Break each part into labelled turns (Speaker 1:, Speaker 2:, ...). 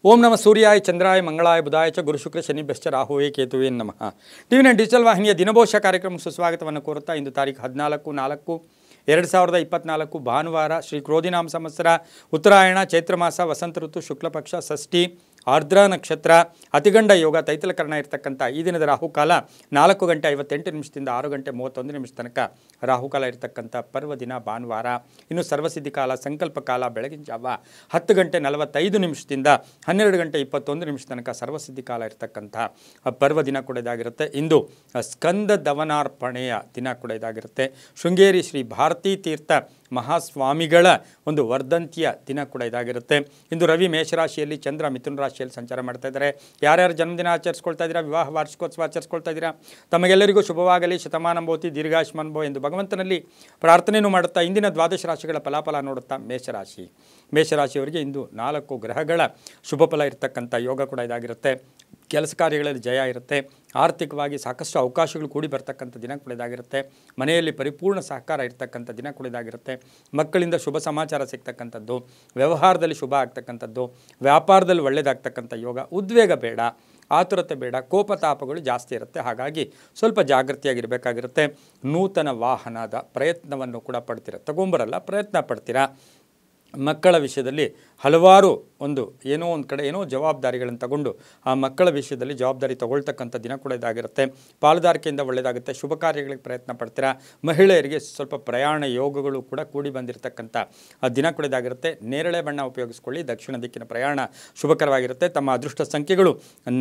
Speaker 1: ಓಂ ನಮಃ ಸೂರ್ಯಾಯ ಚಂದ್ರಾಯ ಮಂಗಳಾಯ ಬುಧಾಯ ಚ ಗುರು ಶುಕ್ರ ಶನಿಭ್ಯಶ್ಚ ರಾಹುವೇ ಕೇತುವೇ ನಮಃ. ಟಿವಿ9 ಡಿಜಿಟಲ್ ವಾಹಿನಿಯ ದಿನಭೋಷ ಕಾರ್ಯಕ್ರಮಕ್ಕೆ ಸುಸ್ವಾಗತವನ್ನು ಕೋರುತ್ತಾ ಇಂದು ತಾರೀಕು 14/4/2024 ಭಾನುವಾರ ಶ್ರೀ ಕ್ರೋಧಿನಾಮ ಸಂವತ್ಸರ ಉತ್ತರಾಯಣ ಚೈತ್ರ ಮಾಸ ವಸಂತ ಋತು ಶುಕ್ಲಪಕ್ಷ ಷಷ್ಠಿ ಆರ್ದ್ರ ನಕ್ಷತ್ರ ಅತಿಗಂಡ ಯೋಗ ತೈತಲಕರಣ ಇರತಕ್ಕಂಥ ಈ ದಿನದ ರಾಹುಕಾಲ 4:58 6:31 ತನಕ ರಾಹುಕಾಲ ಇರತಕ್ಕಂಥ ಪರ್ವ ದಿನ ಭಾನುವಾರ. ಇನ್ನು ಸರ್ವಸಿದ್ಧಿ ಕಾಲ ಸಂಕಲ್ಪ ಕಾಲ ಬೆಳಗಿನ ಜಾವ 10:45 12:21 ತನಕ ಸರ್ವಸಿದ್ಧಿ ಕಾಲ ಇರತಕ್ಕಂಥ ಪರ್ವ ದಿನ ಕೂಡ ಇದಾಗಿರುತ್ತೆ. ಇಂದು ಸ್ಕಂದ ದವನಾರ್ಪಣೆಯ ದಿನ ಕೂಡ ಇದಾಗಿರುತ್ತೆ. ಶೃಂಗೇರಿ ಶ್ರೀ ಭಾರತೀ ತೀರ್ಥ ಮಹಾಸ್ವಾಮಿಗಳ ಒಂದು ವರ್ಧಂತಿಯ ದಿನ ಕೂಡ ಇದಾಗಿರುತ್ತೆ. ಇಂದು ರವಿ ಮೇಷರಾಶಿಯಲ್ಲಿ, ಚಂದ್ರ ಮಿಥುನ ರಾಶಿಯಲ್ಲಿ ಸಂಚಾರ ಮಾಡ್ತಾ ಇದ್ದಾರೆ. ಯಾರ್ಯಾರು ಜನ್ಮದಿನ ಆಚರಿಸ್ಕೊಳ್ತಾ ಇದ್ದೀರಾ, ವಿವಾಹ ವಾರ್ಷಿಕೋತ್ಸವ ಆಚರಿಸ್ಕೊಳ್ತಾ ಇದ್ದೀರಾ, ತಮಗೆಲ್ಲರಿಗೂ ಶುಭವಾಗಲಿ, ಶತಮಾನಂಭವತಿ ದೀರ್ಘಾಯುಷ್ಮಾನ್ಭವ ಎಂದು ಭಗವಂತನಲ್ಲಿ ಪ್ರಾರ್ಥನೆಯನ್ನು ಮಾಡುತ್ತಾ ಇಂದಿನ ದ್ವಾದಶ ರಾಶಿಗಳ ಫಲಾಫಲ ನೋಡುತ್ತಾ ಮೇಷರಾಶಿಯವರಿಗೆ ಇಂದು 4 ಗ್ರಹಗಳ ಶುಭ ಫಲ ಇರತಕ್ಕಂಥ ಯೋಗ ಕೂಡ ಇದಾಗಿರುತ್ತೆ. ಕೆಲಸ ಕಾರ್ಯಗಳಲ್ಲಿ ಜಯ ಇರುತ್ತೆ. ಆರ್ಥಿಕವಾಗಿ ಸಾಕಷ್ಟು ಅವಕಾಶಗಳು ಕೂಡಿ ಬರ್ತಕ್ಕಂಥ ದಿನ ಕೂಡ ಇದಾಗಿರುತ್ತೆ. ಮನೆಯಲ್ಲಿ ಪರಿಪೂರ್ಣ ಸಹಕಾರ ಇರ್ತಕ್ಕಂಥ ದಿನ ಕೂಡ ಇದಾಗಿರುತ್ತೆ. ಮಕ್ಕಳಿಂದ ಶುಭ ಸಮಾಚಾರ ಸಿಗ್ತಕ್ಕಂಥದ್ದು, ವ್ಯವಹಾರದಲ್ಲಿ ಶುಭ ಆಗ್ತಕ್ಕಂಥದ್ದು, ವ್ಯಾಪಾರದಲ್ಲಿ ಒಳ್ಳೆಯದಾಗ್ತಕ್ಕಂಥ ಯೋಗ. ಉದ್ವೇಗ ಬೇಡ, ಆತುರತೆ ಬೇಡ, ಕೋಪತಾಪಗಳು ಜಾಸ್ತಿ ಇರುತ್ತೆ. ಹಾಗಾಗಿ ಸ್ವಲ್ಪ ಜಾಗೃತಿಯಾಗಿರಬೇಕಾಗಿರುತ್ತೆ. ನೂತನ ವಾಹನದ ಪ್ರಯತ್ನವನ್ನು ಕೂಡ ಪಡ್ತೀರಾ, ತಗೊಂಬರಲ್ಲ ಪ್ರಯತ್ನ ಪಡ್ತೀರಾ. ಮಕ್ಕಳ ವಿಷಯದಲ್ಲಿ ಹಲವಾರು ಏನೋ ಒಂದು ಕಡೆ ಜವಾಬ್ದಾರಿಗಳನ್ನು ತಗೊಂಡು ಆ ಮಕ್ಕಳ ವಿಷಯದಲ್ಲಿ ಜವಾಬ್ದಾರಿ ತಗೊಳ್ತಕ್ಕಂಥ ದಿನ ಕೂಡ ಇದಾಗಿರುತ್ತೆ. ಪಾಲುದಾರಿಕೆಯಿಂದ ಒಳ್ಳೆಯದಾಗುತ್ತೆ. ಶುಭ ಕಾರ್ಯಗಳಿಗೆ ಪ್ರಯತ್ನ ಪಡ್ತೀರಾ. ಮಹಿಳೆಯರಿಗೆ ಸ್ವಲ್ಪ ಪ್ರಯಾಣ ಯೋಗಗಳು ಕೂಡ ಕೂಡಿ ಬಂದಿರತಕ್ಕಂಥ ದಿನ ಕೂಡ ಇದಾಗಿರುತ್ತೆ. ನೇರಳೆ ಬಣ್ಣ ಉಪಯೋಗಿಸ್ಕೊಳ್ಳಿ. ದಕ್ಷಿಣ ದಿಕ್ಕಿನ ಪ್ರಯಾಣ ಶುಭಕರವಾಗಿರುತ್ತೆ. ತಮ್ಮ ಅದೃಷ್ಟ ಸಂಖ್ಯೆಗಳು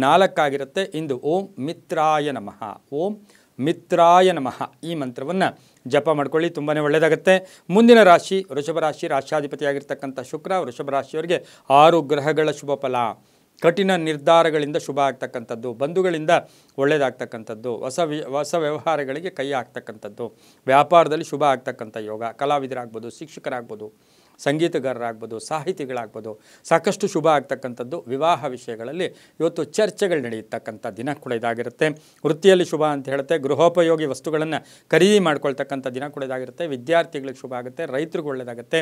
Speaker 1: 4 ಆಗಿರುತ್ತೆ. ಇಂದು ಓಂ ಮಿತ್ರಾಯ ನಮಃ, ಓಂ ಮಿತ್ರಾಯ ನಮಃ ಈ ಮಂತ್ರವನ್ನು ಜಪ ಮಾಡ್ಕೊಳ್ಳಿ, ತುಂಬಾ ಒಳ್ಳೆಯದಾಗುತ್ತೆ. ಮುಂದಿನ ರಾಶಿ ವೃಷಭ ರಾಶಿ. ರಾಶ್ಯಾಧಿಪತಿಯಾಗಿರ್ತಕ್ಕಂಥ ಶುಕ್ರ ವೃಷಭ ರಾಶಿಯವರಿಗೆ 6 ಗ್ರಹಗಳ ಶುಭ ಫಲ. ಕಠಿಣ ನಿರ್ಧಾರಗಳಿಂದ ಶುಭ ಆಗ್ತಕ್ಕಂಥದ್ದು, ಬಂಧುಗಳಿಂದ ಒಳ್ಳೆಯದಾಗ್ತಕ್ಕಂಥದ್ದು, ಹೊಸ ವ್ಯವಹಾರಗಳಿಗೆ ಕೈ ಹಾಕ್ತಕ್ಕಂಥದ್ದು, ವ್ಯಾಪಾರದಲ್ಲಿ ಶುಭ ಆಗ್ತಕ್ಕಂಥ ಯೋಗ. ಕಲಾವಿದರಾಗ್ಬೋದು, ಶಿಕ್ಷಕರಾಗ್ಬೋದು, ಸಂಗೀತಗಾರರಾಗ್ಬೋದು, ಸಾಹಿತಿಗಳಾಗ್ಬೋದು, ಸಾಕಷ್ಟು ಶುಭ ಆಗ್ತಕ್ಕಂಥದ್ದು. ವಿವಾಹ ವಿಷಯಗಳಲ್ಲಿ ಇವತ್ತು ಚರ್ಚೆಗಳು ನಡೆಯತಕ್ಕಂಥ ದಿನ ಕೂಡ ಇದಾಗಿರುತ್ತೆ. ವೃತ್ತಿಯಲ್ಲಿ ಶುಭ ಅಂತ ಹೇಳುತ್ತೆ. ಗೃಹೋಪಯೋಗಿ ವಸ್ತುಗಳನ್ನು ಖರೀದಿ ಮಾಡ್ಕೊಳ್ತಕ್ಕಂಥ ದಿನ ಕೂಡ ಇದಾಗಿರುತ್ತೆ. ವಿದ್ಯಾರ್ಥಿಗಳಿಗೆ ಶುಭ ಆಗುತ್ತೆ. ರೈತರಿಗೆ ಒಳ್ಳೆಯದಾಗುತ್ತೆ.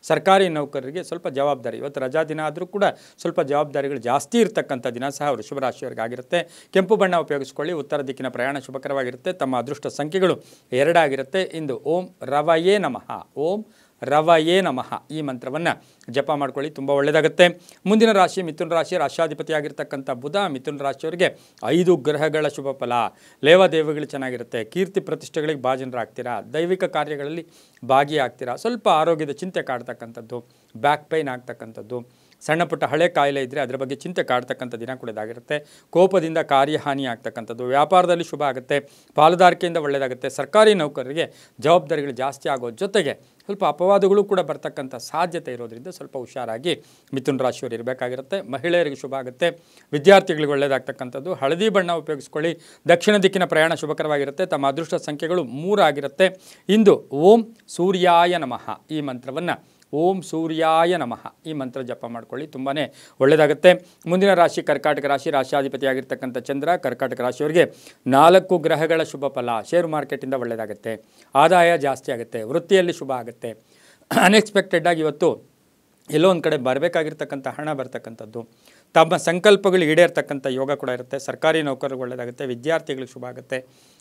Speaker 1: ಸರ್ಕಾರಿ ನೌಕರರಿಗೆ ಸ್ವಲ್ಪ ಜವಾಬ್ದಾರಿ, ಇವತ್ತು ರಜಾ ದಿನ ಆದರೂ ಕೂಡ ಸ್ವಲ್ಪ ಜವಾಬ್ದಾರಿಗಳು ಜಾಸ್ತಿ ಇರತಕ್ಕಂಥ ದಿನ ಸಹ ವೃಷಭ ರಾಶಿಯವರಿಗೆ ಆಗಿರುತ್ತೆ. ಕೆಂಪು ಬಣ್ಣ ಉಪಯೋಗಿಸ್ಕೊಳ್ಳಿ. ಉತ್ತರ ದಿಕ್ಕಿನ ಪ್ರಯಾಣ ಶುಭಕರವಾಗಿರುತ್ತೆ. ತಮ್ಮ ಅದೃಷ್ಟ ಸಂಖ್ಯೆಗಳು 2 ಆಗಿರುತ್ತೆ. ಇಂದು ಓಂ ರವಯೇ ನಮಃ, ಓಂ ರವಯೇ ನಮಃ ಈ ಮಂತ್ರವನ್ನು ಜಪ ಮಾಡ್ಕೊಳ್ಳಿ, ತುಂಬ ಒಳ್ಳೆಯದಾಗುತ್ತೆ. ಮುಂದಿನ ರಾಶಿ ಮಿಥುನ ರಾಶಿ. ರಾಶ್ಯಾಧಿಪತಿಯಾಗಿರ್ತಕ್ಕಂಥ ಬುಧ ಮಿಥುನ ರಾಶಿಯವರಿಗೆ 5 ಗ್ರಹಗಳ ಶುಭ ಫಲ. ಲೇವಾದೇವಿಗಳು ಚೆನ್ನಾಗಿರುತ್ತೆ. ಕೀರ್ತಿ ಪ್ರತಿಷ್ಠೆಗಳಿಗೆ ಭಾಜನರಾಗ್ತೀರಾ. ದೈವಿಕ ಕಾರ್ಯಗಳಲ್ಲಿ ಭಾಗಿಯಾಗ್ತೀರಾ. ಸ್ವಲ್ಪ ಆರೋಗ್ಯದ ಚಿಂತೆ ಕಾಡ್ತಕ್ಕಂಥದ್ದು, ಬ್ಯಾಕ್ ಪೈನ್ ಆಗ್ತಕ್ಕಂಥದ್ದು, ಸಣ್ಣ ಪುಟ್ಟ ಹಳೆ ಕಾಯಿಲೆ ಇದ್ದರೆ ಅದರ ಬಗ್ಗೆ ಚಿಂತೆ ಕಾಡ್ತಕ್ಕಂಥ ದಿನ ಕೂಡ ಇದಾಗಿರುತ್ತೆ. ಕೋಪದಿಂದ ಕಾರ್ಯಹಾನಿ ಆಗ್ತಕ್ಕಂಥದ್ದು. ವ್ಯಾಪಾರದಲ್ಲಿ ಶುಭ ಆಗುತ್ತೆ. ಪಾಲುದಾರಿಕೆಯಿಂದ ಒಳ್ಳೆಯದಾಗುತ್ತೆ. ಸರ್ಕಾರಿ ನೌಕರರಿಗೆ ಜವಾಬ್ದಾರಿಗಳು ಜಾಸ್ತಿ ಆಗೋ ಜೊತೆಗೆ ಸ್ವಲ್ಪ ಅಪವಾದಗಳು ಕೂಡ ಬರ್ತಕ್ಕಂಥ ಸಾಧ್ಯತೆ ಇರೋದ್ರಿಂದ ಸ್ವಲ್ಪ ಹುಷಾರಾಗಿ ಮಿಥುನ ರಾಶಿಯವರು ಇರಬೇಕಾಗಿರುತ್ತೆ. ಮಹಿಳೆಯರಿಗೆ ಶುಭ ಆಗುತ್ತೆ. ವಿದ್ಯಾರ್ಥಿಗಳಿಗೆ ಒಳ್ಳೆಯದಾಗ್ತಕ್ಕಂಥದ್ದು. ಹಳದಿ ಬಣ್ಣ ಉಪಯೋಗಿಸ್ಕೊಳ್ಳಿ. ದಕ್ಷಿಣ ದಿಕ್ಕಿನ ಪ್ರಯಾಣ ಶುಭಕರವಾಗಿರುತ್ತೆ. ತಮ್ಮ ಅದೃಷ್ಟ ಸಂಖ್ಯೆಗಳು 3 ಆಗಿರುತ್ತೆ. ಇಂದು ಓಂ ಸೂರ್ಯಾಯ ನಮಃ ಈ ಮಂತ್ರವನ್ನು, ಓಂ ಸೂರ್ಯಾಯ ನಮಃ ಈ ಮಂತ್ರ ಜಪ ಮಾಡ್ಕೊಳ್ಳಿ, ತುಂಬಾ ಒಳ್ಳೆಯದಾಗುತ್ತೆ. ಮುಂದಿನ ರಾಶಿ ಕರ್ಕಾಟಕ ರಾಶಿ. ರಾಶ್ಯಾಧಿಪತಿಯಾಗಿರ್ತಕ್ಕಂಥ ಚಂದ್ರ ಕರ್ಕಾಟಕ ರಾಶಿಯವರಿಗೆ 4 ಗ್ರಹಗಳ ಶುಭ ಫಲ. ಶೇರು ಮಾರ್ಕೆಟಿಂದ ಒಳ್ಳೆಯದಾಗುತ್ತೆ. ಆದಾಯ ಜಾಸ್ತಿ ಆಗುತ್ತೆ. ವೃತ್ತಿಯಲ್ಲಿ ಶುಭ ಆಗುತ್ತೆ. ಅನ್ಎಕ್ಸ್ಪೆಕ್ಟೆಡ್ ಆಗಿ ಇವತ್ತು ಎಲ್ಲೋ ಒಂದು ಕಡೆ ಬರಬೇಕಾಗಿರ್ತಕ್ಕಂಥ ಹಣ ಬರ್ತಕ್ಕಂಥದ್ದು, ತಮ್ಮ ಸಂಕಲ್ಪಗಳು ಈಡೇರ್ತಕ್ಕಂಥ ಯೋಗ ಕೂಡ ಇರುತ್ತೆ. ಸರ್ಕಾರಿ ನೌಕರರಿಗೆ ಒಳ್ಳೆಯದಾಗುತ್ತೆ. ವಿದ್ಯಾರ್ಥಿಗಳಿಗೆ ಶುಭ ಆಗುತ್ತೆ.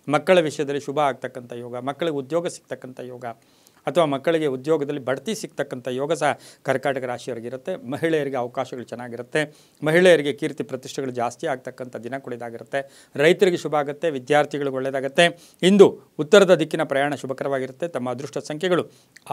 Speaker 1: ಮಕ್ಕಳ ವಿಷಯದಲ್ಲಿ ಶುಭ ಆಗ್ತಕ್ಕಂಥ ಯೋಗ. ಮಕ್ಕಳಿಗೆ ಉದ್ಯೋಗ ಸಿಗ್ತಕ್ಕಂಥ ಯೋಗ ಅಥವಾ ಮಕ್ಕಳಿಗೆ ಉದ್ಯೋಗದಲ್ಲಿ ಬಡ್ತಿ ಸಿಗ್ತಕ್ಕಂಥ ಯೋಗ ಸಹ ಕರ್ಕಾಟಕ ರಾಶಿಯವರಿಗಿರುತ್ತೆ. ಮಹಿಳೆಯರಿಗೆ ಅವಕಾಶಗಳು ಚೆನ್ನಾಗಿರುತ್ತೆ. ಮಹಿಳೆಯರಿಗೆ ಕೀರ್ತಿ ಪ್ರತಿಷ್ಠೆಗಳು ಜಾಸ್ತಿ ಆಗ್ತಕ್ಕಂಥ ದಿನ ಕೂಡ ಇದಾಗಿರುತ್ತೆ. ರೈತರಿಗೆ ಶುಭ ಆಗುತ್ತೆ. ವಿದ್ಯಾರ್ಥಿಗಳಿಗೆ ಒಳ್ಳೆಯದಾಗುತ್ತೆ. ಇಂದು ಉತ್ತರದ ದಿಕ್ಕಿನ ಪ್ರಯಾಣ ಶುಭಕರವಾಗಿರುತ್ತೆ. ತಮ್ಮ ಅದೃಷ್ಟ ಸಂಖ್ಯೆಗಳು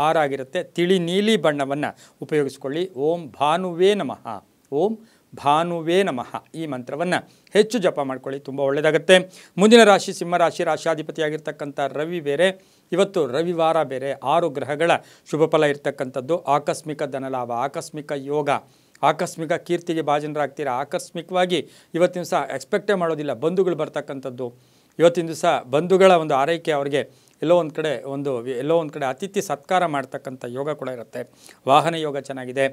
Speaker 1: 6 ಆಗಿರುತ್ತೆ. ತಿಳಿ ನೀಲಿ ಬಣ್ಣವನ್ನು ಉಪಯೋಗಿಸ್ಕೊಳ್ಳಿ. ಓಂ ಭಾನುವೇ ನಮಃ, ಓಂ ಭಾನುವೇ ನಮಃ ಈ ಮಂತ್ರವನ್ನು ಹೆಚ್ಚು ಜಪ ಮಾಡ್ಕೊಳ್ಳಿ, ತುಂಬ ಒಳ್ಳೆಯದಾಗುತ್ತೆ. ಮುಂದಿನ ರಾಶಿ ಸಿಂಹರಾಶಿ. ರಾಶ್ಯಾಧಿಪತಿಯಾಗಿರ್ತಕ್ಕಂಥ ರವಿ ಬೇರೆ, ಇವತ್ತು ರವಿವಾರ ಬೇರೆ. 6 ಗ್ರಹಗಳ ಶುಭ ಫಲ ಇರ್ತಕ್ಕಂಥದ್ದು. ಆಕಸ್ಮಿಕ ಧನಲಾಭ, ಆಕಸ್ಮಿಕ ಯೋಗ, ಆಕಸ್ಮಿಕ ಕೀರ್ತಿಗೆ ಭಾಜನರಾಗ್ತೀರಾ. ಆಕಸ್ಮಿಕವಾಗಿ ಇವತ್ತಿನ ದಿವಸ ಎಕ್ಸ್ಪೆಕ್ಟೇ ಮಾಡೋದಿಲ್ಲ ಬಂಧುಗಳು ಬರ್ತಕ್ಕಂಥದ್ದು. ಇವತ್ತಿನ ದಿವಸ ಬಂಧುಗಳ ಒಂದು ಆರೈಕೆ ಅವರಿಗೆ ಎಲ್ಲೋ ಒಂದು ಕಡೆ ಅತಿಥಿ ಸತ್ಕಾರ ಮಾಡ್ತಕ್ಕಂಥ ಯೋಗ ಕೂಡ ಇರುತ್ತೆ. ವಾಹನ ಯೋಗ ಚೆನ್ನಾಗಿದೆ.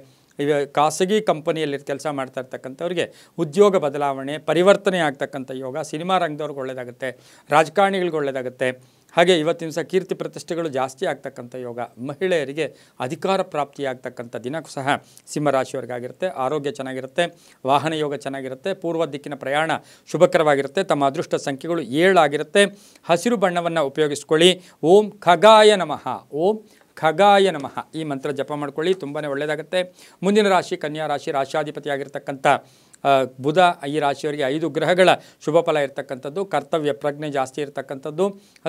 Speaker 1: ಖಾಸಗಿ ಕಂಪನಿಯಲ್ಲಿ ಕೆಲಸ ಮಾಡ್ತಾ ಇರ್ತಕ್ಕಂಥವ್ರಿಗೆ ಉದ್ಯೋಗ ಬದಲಾವಣೆ ಪರಿವರ್ತನೆ ಆಗ್ತಕ್ಕಂಥ ಯೋಗ, ಸಿನಿಮಾ ರಂಗದವ್ರಿಗೆ ಒಳ್ಳೆಯದಾಗುತ್ತೆ, ರಾಜಕಾರಣಿಗಳಿಗೆ ಒಳ್ಳೆಯದಾಗುತ್ತೆ. ಹಾಗೆ ಇವತ್ತಿನ ದಿವಸ ಕೀರ್ತಿ ಪ್ರತಿಷ್ಠೆಗಳು ಜಾಸ್ತಿ ಆಗ್ತಕ್ಕಂಥ ಯೋಗ, ಮಹಿಳೆಯರಿಗೆ ಅಧಿಕಾರ ಪ್ರಾಪ್ತಿಯಾಗ್ತಕ್ಕಂಥ ದಿನಕ್ಕೂ ಸಹ ಸಿಂಹರಾಶಿಯವರಿಗಾಗಿರುತ್ತೆ. ಆರೋಗ್ಯ ಚೆನ್ನಾಗಿರುತ್ತೆ, ವಾಹನ ಯೋಗ ಚೆನ್ನಾಗಿರುತ್ತೆ, ಪೂರ್ವ ದಿಕ್ಕಿನ ಪ್ರಯಾಣ ಶುಭಕರವಾಗಿರುತ್ತೆ. ತಮ್ಮ ಅದೃಷ್ಟ ಸಂಖ್ಯೆಗಳು 7 ಆಗಿರುತ್ತೆ. ಹಸಿರು ಬಣ್ಣವನ್ನು ಉಪಯೋಗಿಸ್ಕೊಳ್ಳಿ. ಓಂ ಖಗಾಯ ನಮಃ, ಓಂ ಖಗಾಯ ನಮಃ ಈ ಮಂತ್ರ ಜಪ ಮಾಡ್ಕೊಳ್ಳಿ, ತುಂಬಾ ಒಳ್ಳೆಯದಾಗುತ್ತೆ. ಮುಂದಿನ ರಾಶಿ ಕನ್ಯಾ ರಾಶಿ, ರಾಶಾಧಿಪತಿಯಾಗಿರ್ತಕ್ಕಂಥ ಬುಧ ಈ ರಾಶಿಯವರಿಗೆ 5 ಗ್ರಹಗಳ ಶುಭ ಫಲ ಇರತಕ್ಕಂಥದ್ದು, ಕರ್ತವ್ಯ ಪ್ರಜ್ಞೆ ಜಾಸ್ತಿ ಇರತಕ್ಕಂಥದ್ದು,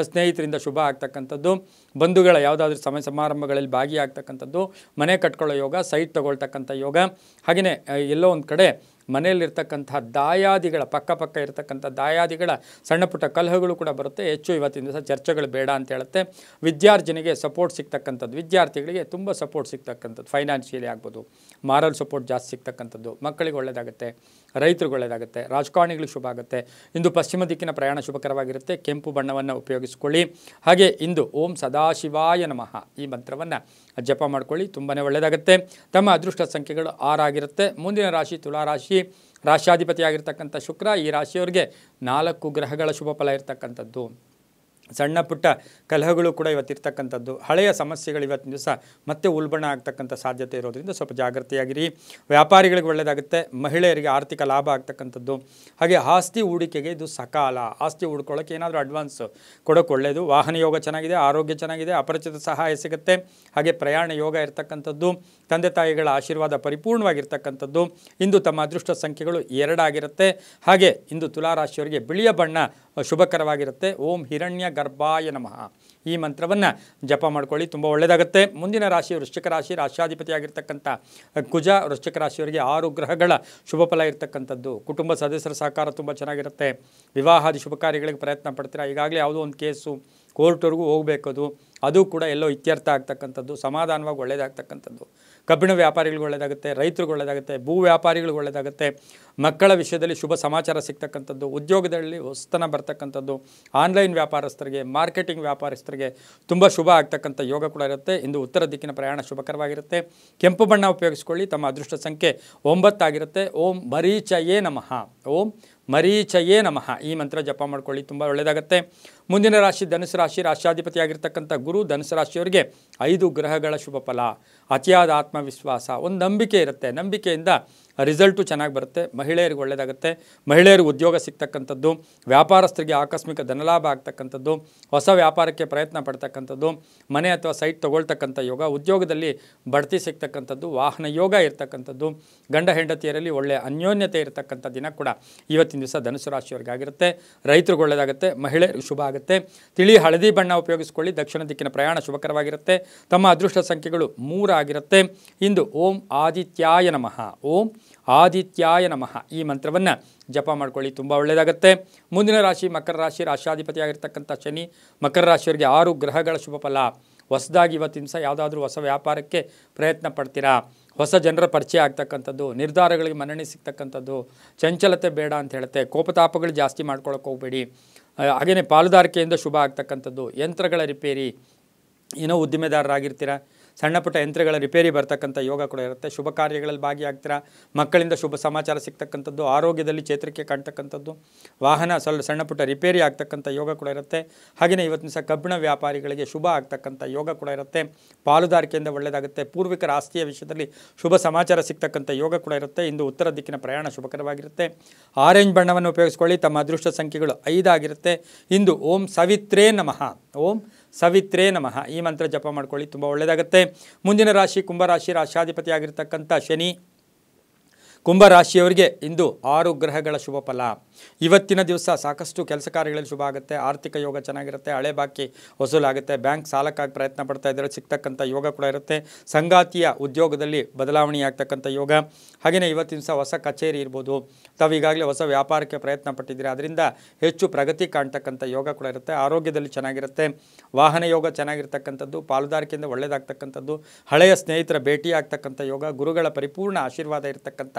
Speaker 1: ಸ್ನೇಹಿತರಿಂದ ಶುಭ ಆಗ್ತಕ್ಕಂಥದ್ದು, ಬಂಧುಗಳ ಯಾವುದಾದ್ರೂ ಸಮಾರಂಭಗಳಲ್ಲಿ ಭಾಗಿಯಾಗ್ತಕ್ಕಂಥದ್ದು, ಮನೆ ಕಟ್ಕೊಳ್ಳೋ ಯೋಗ, ಸೈಟ್ ತಗೊಳ್ತಕ್ಕಂಥ ಯೋಗ, ಹಾಗೆಯೇ ಎಲ್ಲೋ ಒಂದು ಕಡೆ ಮನೆಯಲ್ಲಿರ್ತಕ್ಕಂಥ ದಾಯಾದಿಗಳ ಪಕ್ಕ ಇರತಕ್ಕಂಥ ದಾಯಾದಿಗಳ ಸಣ್ಣ ಪುಟ್ಟ ಕಲಹಗಳು ಕೂಡ ಬರುತ್ತೆ. ಹೆಚ್ಚು ಇವತ್ತಿನ ದಿವಸ ಚರ್ಚೆಗಳು ಬೇಡ ಅಂತ ಹೇಳುತ್ತೆ. ವಿದ್ಯಾರ್ಜನೆಗೆ ಸಪೋರ್ಟ್ ಸಿಗ್ತಕ್ಕಂಥದ್ದು, ವಿದ್ಯಾರ್ಥಿಗಳಿಗೆ ತುಂಬ ಸಪೋರ್ಟ್ ಸಿಗ್ತಕ್ಕಂಥದ್ದು, ಫೈನಾನ್ಷಿಯಲಿ ಆಗ್ಬೋದು, ಮಾರಲ್ ಸಪೋರ್ಟ್ ಜಾಸ್ತಿ ಸಿಗ್ತಕ್ಕಂಥದ್ದು, ಮಕ್ಕಳಿಗೆ ಒಳ್ಳೆಯದಾಗುತ್ತೆ, ರೈತರಿಗೆ ಒಳ್ಳೆಯದಾಗುತ್ತೆ, ರಾಜಕಾರಣಿಗಳಿಗೆ ಶುಭ ಆಗುತ್ತೆ. ಇಂದು ಪಶ್ಚಿಮ ದಿಕ್ಕಿನ ಪ್ರಯಾಣ ಶುಭಕರವಾಗಿರುತ್ತೆ. ಕೆಂಪು ಬಣ್ಣವನ್ನು ಉಪಯೋಗಿಸ್ಕೊಳ್ಳಿ. ಹಾಗೆ ಇಂದು ಓಂ ಸದಾಶಿವಾಯ ನಮಃ ಈ ಮಂತ್ರವನ್ನು ಜಪ ಮಾಡ್ಕೊಳ್ಳಿ, ತುಂಬಾ ಒಳ್ಳೆಯದಾಗುತ್ತೆ. ತಮ್ಮ ಅದೃಷ್ಟ ಸಂಖ್ಯೆಗಳು 6 ಆಗಿರುತ್ತೆ. ಮುಂದಿನ ರಾಶಿ ತುಲಾರಾಶಿ, ರಾಶಾಧಿಪತಿಯಾಗಿರ್ತಕ್ಕಂಥ ಶುಕ್ರ ಈ ರಾಶಿಯವರಿಗೆ 4 ಗ್ರಹಗಳ ಶುಭ ಫಲ ಇರತಕ್ಕಂಥದ್ದು. ಸಣ್ಣ ಪುಟ್ಟ ಕಲಹಗಳು ಕೂಡ ಇವತ್ತಿರ್ತಕ್ಕಂಥದ್ದು, ಹಳೆಯ ಸಮಸ್ಯೆಗಳು ಇವತ್ತಿನ ದಿವಸ ಮತ್ತೆ ಉಲ್ಬಣ ಆಗ್ತಕ್ಕಂಥ ಸಾಧ್ಯತೆ ಇರೋದ್ರಿಂದ ಸ್ವಲ್ಪ ಜಾಗೃತಿಯಾಗಿರಿ. ವ್ಯಾಪಾರಿಗಳಿಗೆ ಒಳ್ಳೆಯದಾಗುತ್ತೆ, ಮಹಿಳೆಯರಿಗೆ ಆರ್ಥಿಕ ಲಾಭ ಆಗ್ತಕ್ಕಂಥದ್ದು. ಹಾಗೆ ಆಸ್ತಿ ಹೂಡಿಕೆಗೆ ಇದು ಸಕಾಲ, ಆಸ್ತಿ ಹೂಡ್ಕೊಳ್ಳೋಕೆ ಏನಾದರೂ ಅಡ್ವಾನ್ಸ್ ಕೊಡೋಕೆ ಒಳ್ಳೆಯದು. ವಾಹನ ಯೋಗ ಚೆನ್ನಾಗಿದೆ, ಆರೋಗ್ಯ ಚೆನ್ನಾಗಿದೆ, ಅಪರಿಚಿತ ಸಹಾಯ ಸಿಗುತ್ತೆ. ಹಾಗೆ ಪ್ರಯಾಣ ಯೋಗ ಇರತಕ್ಕಂಥದ್ದು, ತಂದೆ ತಾಯಿಗಳ ಆಶೀರ್ವಾದ ಪರಿಪೂರ್ಣವಾಗಿರ್ತಕ್ಕಂಥದ್ದು. ಇಂದು ತಮ್ಮ ಅದೃಷ್ಟ ಸಂಖ್ಯೆಗಳು 2 ಆಗಿರುತ್ತೆ. ಹಾಗೆ ಇಂದು ತುಲಾರಾಶಿಯವರಿಗೆ ಬಿಳಿಯ ಬಣ್ಣ ಶುಭಕರವಾಗಿರುತ್ತೆ. ಓಂ ಹಿರಣ್ಯ ಗರ್ಭಾಯ ನಮಃ ಈ ಮಂತ್ರವನ್ನು ಜಪ ಮಾಡ್ಕೊಳ್ಳಿ, ತುಂಬ ಒಳ್ಳೆಯದಾಗುತ್ತೆ. ಮುಂದಿನ ರಾಶಿ ವೃಶ್ಚಿಕ ರಾಶಿ, ರಾಶಾಧಿಪತಿಯಾಗಿರ್ತಕ್ಕಂಥ ಕುಜ ವೃಶ್ಚಿಕ ರಾಶಿಯವರಿಗೆ 6 ಗ್ರಹಗಳ ಶುಭ ಫಲ ಇರತಕ್ಕಂಥದ್ದು. ಕುಟುಂಬ ಸದಸ್ಯರ ಸಹಕಾರ ತುಂಬ ಚೆನ್ನಾಗಿರುತ್ತೆ. ವಿವಾಹಾದಿ ಶುಭ ಕಾರ್ಯಗಳಿಗೆ ಪ್ರಯತ್ನ ಪಡ್ತೀರಾ. ಈಗಾಗಲೇ ಯಾವುದೋ ಒಂದು ಕೇಸು ಕೋರ್ಟ್ವರೆಗೂ ಹೋಗಬೇಕದು, ಅದು ಕೂಡ ಎಲ್ಲೋ ಇತ್ಯರ್ಥ ಆಗ್ತಕ್ಕಂಥದ್ದು, ಸಮಾಧಾನವಾಗಿ ಒಳ್ಳೆಯದಾಗ್ತಕ್ಕಂಥದ್ದು. ಕಬ್ಬಿಣ ವ್ಯಾಪಾರಿಗಳಿಗೆ ಒಳ್ಳೆಯದಾಗುತ್ತೆ, ರೈತರಿಗೆ ಒಳ್ಳೆಯದಾಗುತ್ತೆ, ಭೂ ವ್ಯಾಪಾರಿಗಳಿಗೆ ಒಳ್ಳೆಯದಾಗುತ್ತೆ. ಮಕ್ಕಳ ವಿಷಯದಲ್ಲಿ ಶುಭ ಸಮಾಚಾರ ಸಿಗ್ತಕ್ಕಂಥದ್ದು, ಉದ್ಯೋಗದಲ್ಲಿ ಹೊಸತನ ಬರ್ತಕ್ಕಂಥದ್ದು, ಆನ್ಲೈನ್ ವ್ಯಾಪಾರಸ್ಥರಿಗೆ, ಮಾರ್ಕೆಟಿಂಗ್ ವ್ಯಾಪಾರಸ್ಥರಿಗೆ ತುಂಬ ಶುಭ ಆಗ್ತಕ್ಕಂಥ ಯೋಗ ಕೂಡ ಇರುತ್ತೆ. ಇಂದು ಉತ್ತರ ದಿಕ್ಕಿನ ಪ್ರಯಾಣ ಶುಭಕರವಾಗಿರುತ್ತೆ. ಕೆಂಪು ಬಣ್ಣ ಉಪಯೋಗಿಸ್ಕೊಳ್ಳಿ. ತಮ್ಮ ಅದೃಷ್ಟ ಸಂಖ್ಯೆ 9 ಆಗಿರುತ್ತೆ. ಓಂ ಮರೀಚಯೇ ನಮಃ, ಓಂ ಮರೀಚಯೇ ನಮಃ ಈ ಮಂತ್ರ ಜಪ ಮಾಡ್ಕೊಳ್ಳಿ, ತುಂಬ ಒಳ್ಳೆಯದಾಗುತ್ತೆ. ಮುಂದಿನ ರಾಶಿ ಧನುಸು ರಾಶಿ, ರಾಶಾಧಿಪತಿಯಾಗಿರ್ತಕ್ಕಂಥ ಗುರು ಧನುಸು ರಾಶಿಯವರಿಗೆ 5 ಗ್ರಹಗಳ ಶುಭ ಫಲ. ಅತಿಯಾದ ಆತ್ಮವಿಶ್ವಾಸ, ಒಂದು ನಂಬಿಕೆ ಇರುತ್ತೆ, ನಂಬಿಕೆಯಿಂದ ರಿಸಲ್ಟು ಚೆನ್ನಾಗಿ ಬರುತ್ತೆ. ಮಹಿಳೆಯರಿಗೆ ಒಳ್ಳೆಯದಾಗುತ್ತೆ, ಮಹಿಳೆಯರಿಗೆ ಉದ್ಯೋಗ ಸಿಗ್ತಕ್ಕಂಥದ್ದು, ವ್ಯಾಪಾರಸ್ಥರಿಗೆ ಆಕಸ್ಮಿಕ ಧನಲಾಭ ಆಗ್ತಕ್ಕಂಥದ್ದು, ಹೊಸ ವ್ಯಾಪಾರಕ್ಕೆ ಪ್ರಯತ್ನ ಪಡ್ತಕ್ಕಂಥದ್ದು, ಮನೆ ಅಥವಾ ಸೈಟ್ ತೊಗೊಳ್ತಕ್ಕಂಥ ಯೋಗ, ಉದ್ಯೋಗದಲ್ಲಿ ಬಡ್ತಿ ಸಿಗ್ತಕ್ಕಂಥದ್ದು, ವಾಹನ ಯೋಗ ಇರ್ತಕ್ಕಂಥದ್ದು, ಗಂಡ ಹೆಂಡತಿಯರಲ್ಲಿ ಒಳ್ಳೆಯ ಅನ್ಯೋನ್ಯತೆ ಇರತಕ್ಕಂಥ ದಿನ ಕೂಡ ಇವತ್ತಿನ ದಿವಸ ಧನುಸು ರಾಶಿಯವರಿಗಾಗಿರುತ್ತೆ. ರೈತರಿಗೆ ಒಳ್ಳೆಯದಾಗುತ್ತೆ, ಮಹಿಳೆಯರಿಗೆ ಶುಭ ಆಗುತ್ತೆ. ತಿಳಿ ಹಳದಿ ಬಣ್ಣ ಉಪಯೋಗಿಸ್ಕೊಳ್ಳಿ. ದಕ್ಷಿಣ ದಿಕ್ಕಿನ ಪ್ರಯಾಣ ಶುಭಕರವಾಗಿರುತ್ತೆ. ತಮ್ಮ ಅದೃಷ್ಟ ಸಂಖ್ಯೆಗಳು 3 ಆಗಿರುತ್ತೆ. ಇಂದು ಓಂ ಆದಿತ್ಯಾಯ ನಮಃ, ಓಂ ಆದಿತ್ಯಾಯ ನಮಃ ಈ ಮಂತ್ರವನ್ನು ಜಪ ಮಾಡ್ಕೊಳ್ಳಿ, ತುಂಬ ಒಳ್ಳೆಯದಾಗುತ್ತೆ. ಮುಂದಿನ ರಾಶಿ ಮಕರ ರಾಶಿ, ರಾಶಾಧಿಪತಿಯಾಗಿರ್ತಕ್ಕಂಥ ಶನಿ ಮಕರ ರಾಶಿಯವರಿಗೆ 6 ಗ್ರಹಗಳ ಶುಭ ಫಲ. ಹೊಸದಾಗಿ ಇವತ್ತಿನ ದಿವಸ ಯಾವುದಾದ್ರೂ ಹೊಸ ವ್ಯಾಪಾರಕ್ಕೆ ಪ್ರಯತ್ನ ಪಡ್ತೀರಾ, ಹೊಸ ಜನರ ಪರಿಚಯ ಆಗ್ತಕ್ಕಂಥದ್ದು, ನಿರ್ಧಾರಗಳಿಗೆ ಮನ್ನಣೆ ಸಿಗ್ತಕ್ಕಂಥದ್ದು, ಚಂಚಲತೆ ಬೇಡ ಅಂತ ಹೇಳುತ್ತೆ. ಕೋಪತಾಪಗಳು ಜಾಸ್ತಿ ಮಾಡ್ಕೊಳ್ಳೋಕೆ ಹೋಗಬೇಡಿ. ಹಾಗೆಯೇ ಪಾಲುದಾರಿಕೆಯಿಂದ ಶುಭ ಆಗ್ತಕ್ಕಂಥದ್ದು, ಯಂತ್ರಗಳ ರಿಪೇರಿ, ಏನೋ ಉದ್ದಿಮೆದಾರರಾಗಿರ್ತೀರ, ಸಣ್ಣ ಪುಟ್ಟ ಯಂತ್ರಗಳ ರಿಪೇರಿ ಬರ್ತಕ್ಕಂಥ ಯೋಗ ಕೂಡ ಇರುತ್ತೆ. ಶುಭ ಕಾರ್ಯಗಳಲ್ಲಿ ಭಾಗಿಯಾಗ್ತೀರಾ, ಮಕ್ಕಳಿಂದ ಶುಭ ಸಮಾಚಾರ ಸಿಗ್ತಕ್ಕಂಥದ್ದು, ಆರೋಗ್ಯದಲ್ಲಿ ಚೇತರಿಕೆ ಕಾಣ್ತಕ್ಕಂಥದ್ದು, ವಾಹನ ಸಣ್ಣ ಪುಟ್ಟ ರಿಪೇರಿ ಆಗ್ತಕ್ಕಂಥ ಯೋಗ ಕೂಡ ಇರುತ್ತೆ. ಹಾಗೆಯೇ ಇವತ್ತಿನ ಸಹ ಕಬ್ಬಿಣ ವ್ಯಾಪಾರಿಗಳಿಗೆ ಶುಭ ಆಗ್ತಕ್ಕಂಥ ಯೋಗ ಕೂಡ ಇರುತ್ತೆ. ಪಾಲುದಾರಿಕೆಯಿಂದ ಒಳ್ಳೆಯದಾಗುತ್ತೆ. ಪೂರ್ವಿಕರ ಆಸ್ತಿಯ ವಿಷಯದಲ್ಲಿ ಶುಭ ಸಮಾಚಾರ ಸಿಗ್ತಕ್ಕಂಥ ಯೋಗ ಕೂಡ ಇರುತ್ತೆ. ಇಂದು ಉತ್ತರ ದಿಕ್ಕಿನ ಪ್ರಯಾಣ ಶುಭಕರವಾಗಿರುತ್ತೆ. ಆರೆಂಜ್ ಬಣ್ಣವನ್ನು ಉಪಯೋಗಿಸ್ಕೊಳ್ಳಿ. ತಮ್ಮ ಅದೃಷ್ಟ ಸಂಖ್ಯೆಗಳು 5 ಆಗಿರುತ್ತೆ. ಇಂದು ಓಂ ಸವಿತ್ರೇ ನಮಃ, ಓಂ ಸವಿತ್ರೇ ನಮಃ ಈ ಮಂತ್ರ ಜಪ ಮಾಡ್ಕೊಳ್ಳಿ, ತುಂಬ ಒಳ್ಳೆಯದಾಗುತ್ತೆ. ಮುಂದಿನ ರಾಶಿ ಕುಂಭರಾಶಿ, ರಾಶಾಧಿಪತಿಯಾಗಿರ್ತಕ್ಕಂಥ ಶನಿ ಕುಂಭರಾಶಿಯವರಿಗೆ ಇಂದು 6 ಗ್ರಹಗಳ ಶುಭ ಫಲ. ಇವತ್ತಿನ ದಿವಸ ಸಾಕಷ್ಟು ಕೆಲಸ ಕಾರ್ಯಗಳಲ್ಲಿ ಶುಭ ಆಗುತ್ತೆ. ಆರ್ಥಿಕ ಯೋಗ ಚೆನ್ನಾಗಿರುತ್ತೆ. ಹಳೆ ಬಾಕಿ ವಸೂಲಾಗುತ್ತೆ. ಬ್ಯಾಂಕ್ ಸಾಲಕ್ಕಾಗಿ ಪ್ರಯತ್ನ ಪಡ್ತಾ ಇದ್ದರೆ ಸಿಗ್ತಕ್ಕಂಥ ಯೋಗ ಕೂಡ ಇರುತ್ತೆ. ಸಂಗಾತಿಯ ಉದ್ಯೋಗದಲ್ಲಿ ಬದಲಾವಣೆ ಆಗ್ತಕ್ಕಂಥ ಯೋಗ. ಹಾಗೆಯೇ ಇವತ್ತಿನ ದಿವಸ ಹೊಸ ಕಚೇರಿ ಇರ್ಬೋದು, ತಾವು ಈಗಾಗಲೇ ಹೊಸ ವ್ಯಾಪಾರಕ್ಕೆ ಪ್ರಯತ್ನ ಪಟ್ಟಿದ್ದೀರಿ, ಅದರಿಂದ ಹೆಚ್ಚು ಪ್ರಗತಿ ಕಾಣ್ತಕ್ಕಂಥ ಯೋಗ ಕೂಡ ಇರುತ್ತೆ. ಆರೋಗ್ಯದಲ್ಲಿ ಚೆನ್ನಾಗಿರುತ್ತೆ. ವಾಹನ ಯೋಗ ಚೆನ್ನಾಗಿರ್ತಕ್ಕಂಥದ್ದು, ಪಾಲುದಾರಿಕೆಯಿಂದ ಒಳ್ಳೆಯದಾಗ್ತಕ್ಕಂಥದ್ದು, ಹಳೆಯ ಸ್ನೇಹಿತರ ಭೇಟಿ ಆಗ್ತಕ್ಕಂಥ ಯೋಗ, ಗುರುಗಳ ಪರಿಪೂರ್ಣ ಆಶೀರ್ವಾದ ಇರತಕ್ಕಂಥ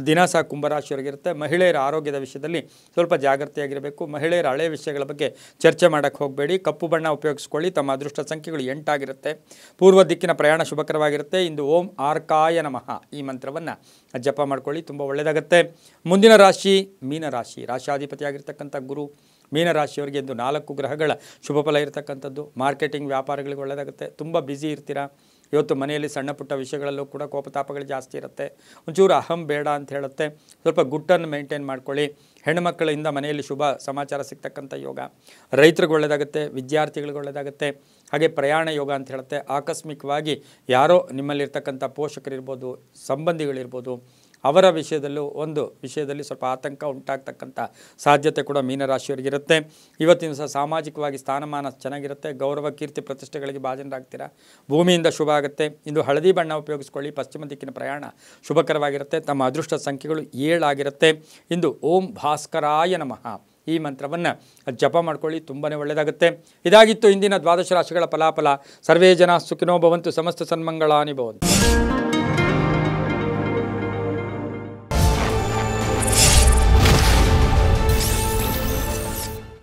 Speaker 1: ದಿನ ಸಹ ಕುಂಭರಾಶಿಯವರಿಗಿರುತ್ತೆ. ಮಹಿಳೆಯರ ಆರೋಗ್ಯದ ವಿಷಯದಲ್ಲಿ ಸ್ವಲ್ಪ ಜಾಗೃತಿಯಾಗಿರಬೇಕು. ಮಹಿಳೆಯರ ಹಳೆಯ ವಿಷಯಗಳ ಬಗ್ಗೆ ಚರ್ಚೆ ಮಾಡೋಕ್ಕೆ ಹೋಗಬೇಡಿ. ಕಪ್ಪು ಬಣ್ಣ ಉಪಯೋಗಿಸ್ಕೊಳ್ಳಿ. ತಮ್ಮ ಅದೃಷ್ಟ ಸಂಖ್ಯೆಗಳು 8 ಆಗಿರುತ್ತೆ. ಪೂರ್ವ ದಿಕ್ಕಿನ ಪ್ರಯಾಣ ಶುಭಕರವಾಗಿರುತ್ತೆ. ಇಂದು ಓಂ ಆರ್ಕಾಯ ನಮಃ ಈ ಮಂತ್ರವನ್ನು ಜಪ ಮಾಡ್ಕೊಳ್ಳಿ, ತುಂಬ ಒಳ್ಳೆಯದಾಗುತ್ತೆ. ಮುಂದಿನ ರಾಶಿ ಮೀನರಾಶಿ. ರಾಶಿಯಾಧಿಪತಿಯಾಗಿರ್ತಕ್ಕಂಥ ಗುರು ಮೀನರಾಶಿಯವರಿಗೆ ಇಂದು 4 ಗ್ರಹಗಳ ಶುಭ ಫಲ ಇರತಕ್ಕಂಥದ್ದು. ಮಾರ್ಕೆಟಿಂಗ್ ವ್ಯಾಪಾರಗಳಿಗೆ ಒಳ್ಳೆಯದಾಗುತ್ತೆ. ತುಂಬ ಬ್ಯುಸಿ ಇರ್ತೀರಾ. ಇವತ್ತು ಮನೆಯಲ್ಲಿ ಸಣ್ಣ ಪುಟ್ಟ ವಿಷಯಗಳಲ್ಲೂ ಕೂಡ ಕೋಪತಾಪಗಳು ಜಾಸ್ತಿ ಇರುತ್ತೆ. ಒಂಚೂರು ಅಹಂ ಬೇಡ ಅಂತ ಹೇಳುತ್ತೆ. ಸ್ವಲ್ಪ ಗುಟ್ಟನ್ನು ಮೇಂಟೈನ್ ಮಾಡ್ಕೊಳ್ಳಿ. ಹೆಣ್ಣುಮಕ್ಕಳಿಂದ ಮನೆಯಲ್ಲಿ ಶುಭ ಸಮಾಚಾರ ಸಿಗ್ತಕ್ಕಂಥ ಯೋಗ. ರೈತರಿಗೆ ಒಳ್ಳೆಯದಾಗುತ್ತೆ, ವಿದ್ಯಾರ್ಥಿಗಳಿಗೆ ಒಳ್ಳೆಯದಾಗುತ್ತೆ. ಹಾಗೆ ಪ್ರಯಾಣ ಯೋಗ ಅಂತ ಹೇಳುತ್ತೆ. ಆಕಸ್ಮಿಕವಾಗಿ ಯಾರೋ ನಿಮ್ಮಲ್ಲಿರ್ತಕ್ಕಂಥ ಪೋಷಕರಿರ್ಬೋದು, ಸಂಬಂಧಿಗಳಿರ್ಬೋದು, ಅವರ ವಿಷಯದಲ್ಲಿ ಸ್ವಲ್ಪ ಆತಂಕ ಉಂಟಾಗ್ತಕ್ಕಂಥ ಸಾಧ್ಯತೆ ಕೂಡ ಮೀನರಾಶಿಯವರಿಗಿರುತ್ತೆ. ಇವತ್ತಿನ ದಿವಸ ಸಾಮಾಜಿಕವಾಗಿ ಸ್ಥಾನಮಾನ ಚೆನ್ನಾಗಿರುತ್ತೆ. ಗೌರವ ಕೀರ್ತಿ ಪ್ರತಿಷ್ಠೆಗಳಿಗೆ ಭಾಜನರಾಗ್ತೀರಾ. ಭೂಮಿಯಿಂದ ಶುಭ ಆಗುತ್ತೆ. ಇಂದು ಹಳದಿ ಬಣ್ಣ ಉಪಯೋಗಿಸ್ಕೊಳ್ಳಿ. ಪಶ್ಚಿಮ ದಿಕ್ಕಿನ ಪ್ರಯಾಣ ಶುಭಕರವಾಗಿರುತ್ತೆ. ತಮ್ಮ ಅದೃಷ್ಟ ಸಂಖ್ಯೆಗಳು 7 ಆಗಿರುತ್ತೆ. ಇಂದು ಓಂ ಭಾಸ್ಕರಾಯ ನಮಃ ಈ ಮಂತ್ರವನ್ನು ಜಪ ಮಾಡ್ಕೊಳ್ಳಿ, ತುಂಬಾ ಒಳ್ಳೆಯದಾಗುತ್ತೆ. ಇದಾಗಿತ್ತು ಇಂದಿನ ದ್ವಾದಶ ರಾಶಿಗಳ ಫಲಾಫಲ. ಸರ್ವೇ ಜನ ಸುಖಿನೋ ಭವಂತು, ಸಮಸ್ತ ಸನ್ಮಂಗಳಾನಿ ಭವಂತು.